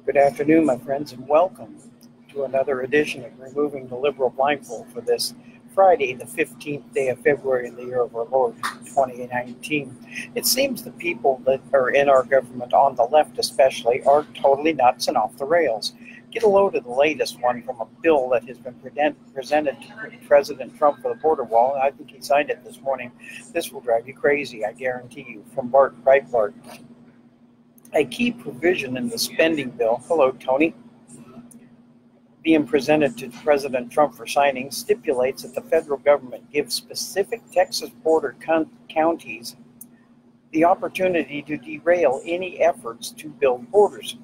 Good afternoon, my friends, and welcome to another edition of Removing the Liberal Blindfold for this Friday, the 15th day of February in the year of our Lord, 2019. It seems the people that are in our government, on the left especially, are totally nuts and off the rails. Get a load of the latest one from a bill that has been presented to President Trump for the border wall, and I think he signed it this morning. This will drive you crazy, I guarantee you, from Breitbart. A key provision in the spending bill, hello Tony, being presented to President Trump for signing stipulates that the federal government gives specific Texas border counties the opportunity to derail any efforts to build borders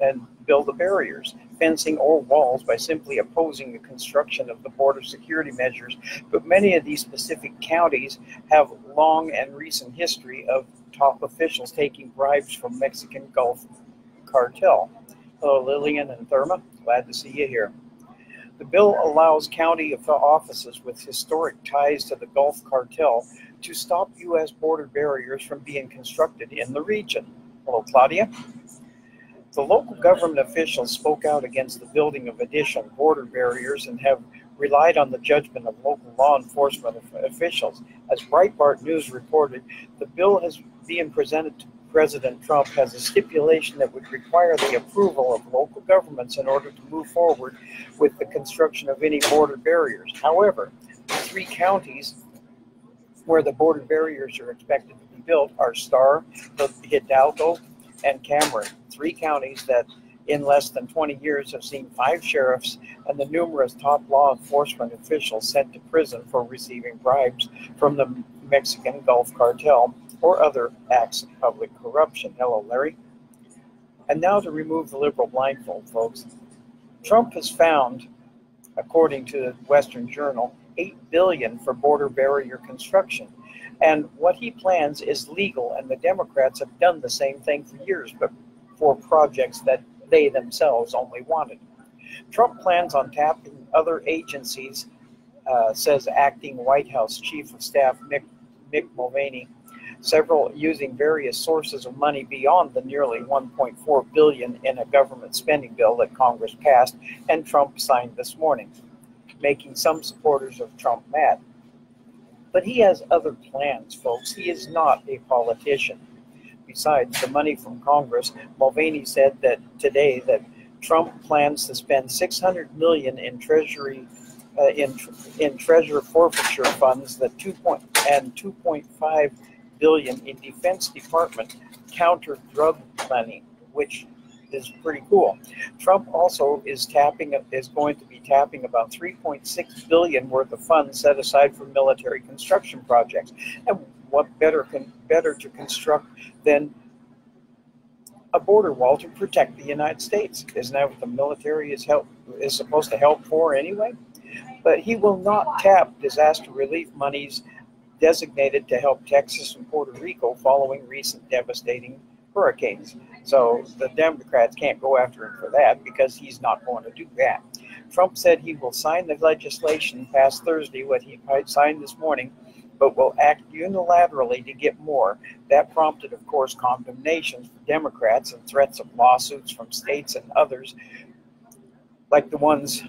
and build the barriers, fencing, or walls by simply opposing the construction of the border security measures. But many of these specific counties have long and recent history of top officials taking bribes from Mexican Gulf cartel. Hello, Lillian and Therma. Glad to see you here. The bill allows county offices with historic ties to the Gulf cartel to stop U.S. border barriers from being constructed in the region. Hello, Claudia. The local government officials spoke out against the building of additional border barriers and have relied on the judgment of local law enforcement officials. As Breitbart News reported, the bill being presented to President Trump has a stipulation that would require the approval of local governments in order to move forward with the construction of any border barriers. However, the three counties where the border barriers are expected to be built are Starr, Hidalgo, and Cameron, three counties that in less than 20 years have seen 5 sheriffs and the numerous top law enforcement officials sent to prison for receiving bribes from the Mexican Gulf cartel or other acts of public corruption. Hello, Larry. And now to remove the liberal blindfold, folks. Trump has found, according to the Western Journal, $8 billion for border barrier construction. And what he plans is legal, and the Democrats have done the same thing for years, but for projects that they themselves only wanted. Trump plans on tapping other agencies, says acting White House Chief of Staff Mick Mulvaney, several using various sources of money beyond the nearly $1.4 billion in a government spending bill that Congress passed and Trump signed this morning, making some supporters of Trump mad. But he has other plans, folks. He is not a politician. Besides the money from Congress, Mulvaney said that today that Trump plans to spend $600 million in Treasury in treasure forfeiture funds, that 2.5 billion in Defense Department counter drug money, which is pretty cool. Trump also is going to be tapping about $3.6 billion worth of funds set aside for military construction projects. And what better to construct than a border wall to protect the United States? Isn't that what the military is supposed to help for anyway? But he will not tap disaster relief monies designated to help Texas and Puerto Rico following recent devastating hurricanes. So the Democrats can't go after him for that because he's not going to do that. Trump said he will sign the legislation passed Thursday, what he signed this morning, but will act unilaterally to get more. That prompted, of course, condemnations from Democrats and threats of lawsuits from states and others, like the ones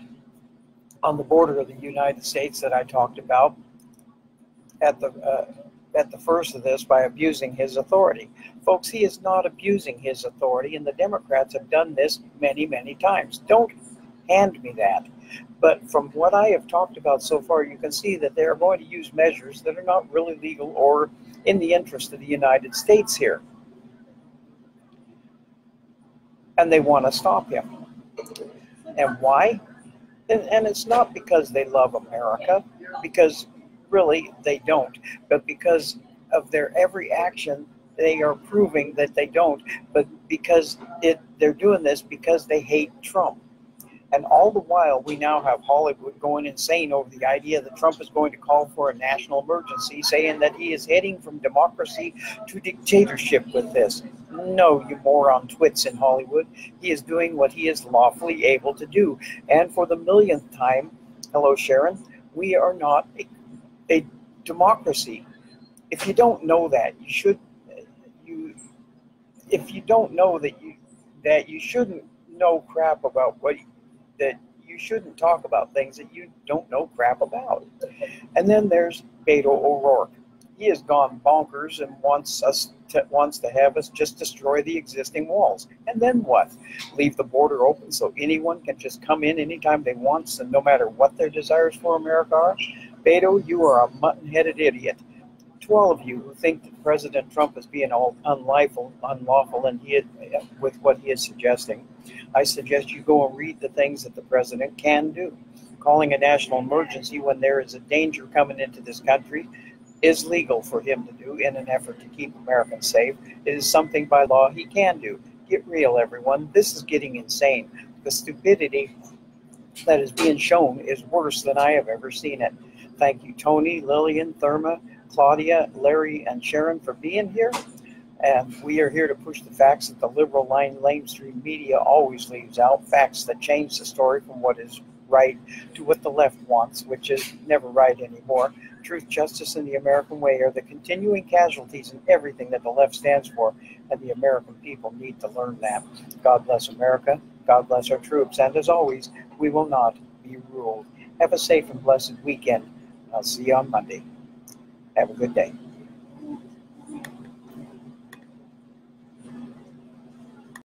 on the border of the United States that I talked about at the first of this, by abusing his authority. Folks, he is not abusing his authority, and the Democrats have done this many, many times. Don't hand me that. But from what I have talked about so far, you can see that they are going to use measures that are not really legal or in the interest of the United States here. And they want to stop him. And why? And it's not because they love America, because really they don't, but because of their every action they are proving that they don't, but because they're doing this because they hate Trump. And all the while, we now have Hollywood going insane over the idea that Trump is going to call for a national emergency, saying that he is heading from democracy to dictatorship with this. No, you moron twits in Hollywood. He is doing what he is lawfully able to do. And for the millionth time, hello, Sharon, we are not a democracy. If you don't know that, if you don't know that that you shouldn't know crap about that you shouldn't talk about things that you don't know crap about. And then there's Beto O'Rourke. He has gone bonkers and wants to have us just destroy the existing walls. And then what? Leave the border open so anyone can just come in anytime they want, and no matter what their desires for America are? Beto, you are a mutton-headed idiot. To all of you who think that President Trump is being all unlawful and with what he is suggesting, I suggest you go and read the things that the president can do. Calling a national emergency when there is a danger coming into this country is legal for him to do in an effort to keep Americans safe. It is something by law he can do. Get real, everyone. This is getting insane. The stupidity that is being shown is worse than I have ever seen it. Thank you, Tony, Lillian, Therma, Claudia, Larry, and Sharon for being here. And we are here to push the facts that the liberal mainstream media always leaves out, facts that change the story from what is right to what the left wants, which is never right anymore. Truth, justice, and the American way are the continuing casualties in everything that the left stands for, and the American people need to learn that. God bless America. God bless our troops. And as always, we will not be ruled. Have a safe and blessed weekend. I'll see you on Monday. Have a good day.